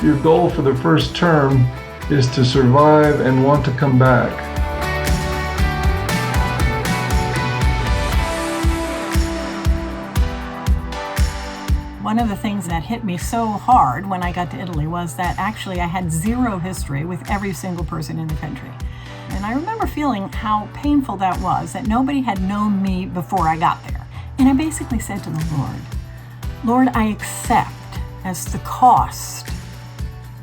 your goal for the first term is to survive and want to come back. One of the things that hit me so hard when I got to Italy was that actually I had zero history with every single person in the country. And I remember feeling how painful that was, that nobody had known me before I got there. And I basically said to the Lord, I accept as the cost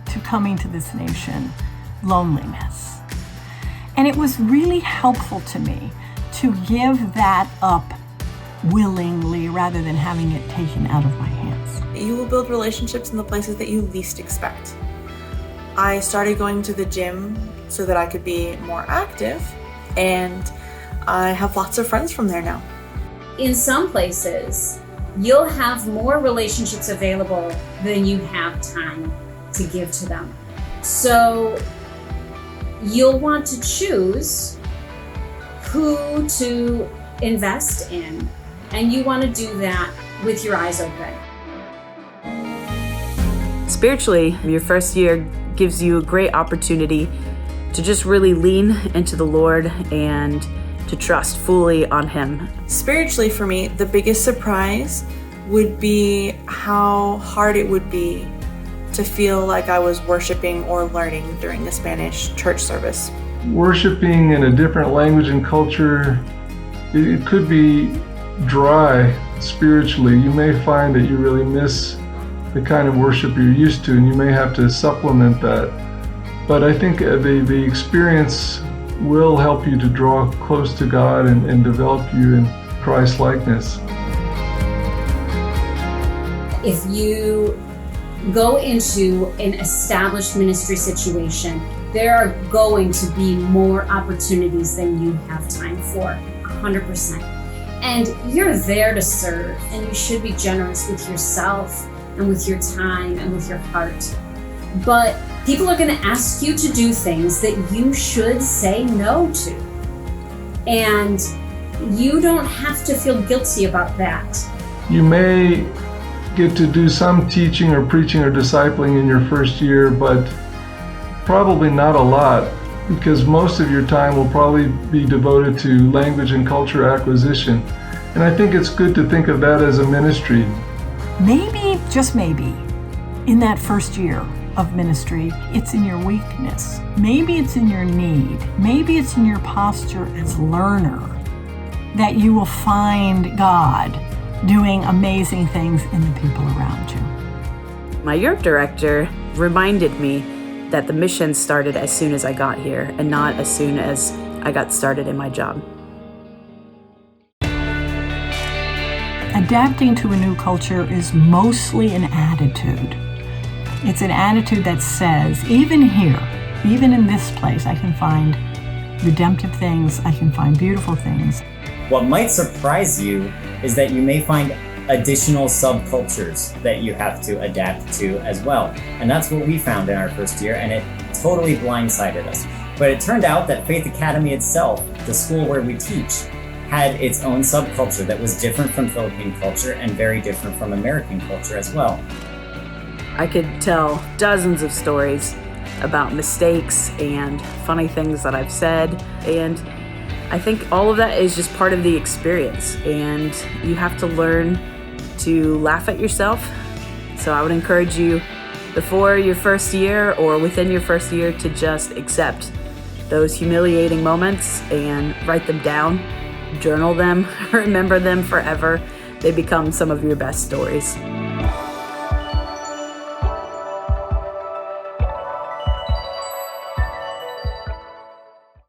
to coming to this nation loneliness. And it was really helpful to me to give that up willingly rather than having it taken out of my hands. You will build relationships in the places that you least expect. I started going to the gym so that I could be more active, and I have lots of friends from there now. In some places, you'll have more relationships available than you have time to give to them. So you'll want to choose who to invest in, and you want to do that with your eyes open. Spiritually, your first year gives you a great opportunity to just really lean into the Lord and to trust fully on Him. Spiritually, for me, the biggest surprise would be how hard it would be to feel like I was worshiping or learning during the Spanish church service. Worshiping in a different language and culture, it could be dry spiritually. You may find that you really miss the kind of worship you're used to, and you may have to supplement that. But I think the experience will help you to draw close to God and develop you in Christ-likeness. If you go into an established ministry situation, there are going to be more opportunities than you have time for, 100%. And you're there to serve, and you should be generous with yourself and with your time and with your heart. But people are going to ask you to do things that you should say no to. And you don't have to feel guilty about that. You may get to do some teaching or preaching or discipling in your first year, but probably not a lot, because most of your time will probably be devoted to language and culture acquisition. And I think it's good to think of that as a ministry. Maybe, just maybe, in that first year of ministry, it's in your weakness. Maybe it's in your need. Maybe it's in your posture as learner that you will find God doing amazing things in the people around you. My Europe director reminded me that the mission started as soon as I got here and not as soon as I got started in my job. Adapting to a new culture is mostly an attitude. It's an attitude that says, even here, even in this place, I can find redemptive things, I can find beautiful things. What might surprise you is that you may find additional subcultures that you have to adapt to as well. And that's what we found in our first year, and it totally blindsided us. But it turned out that Faith Academy itself, the school where we teach, had its own subculture that was different from Philippine culture and very different from American culture as well. I could tell dozens of stories about mistakes and funny things that I've said, and I think all of that is just part of the experience, and you have to learn to laugh at yourself. So I would encourage you before your first year or within your first year to just accept those humiliating moments and write them down, journal them, remember them forever. They become some of your best stories.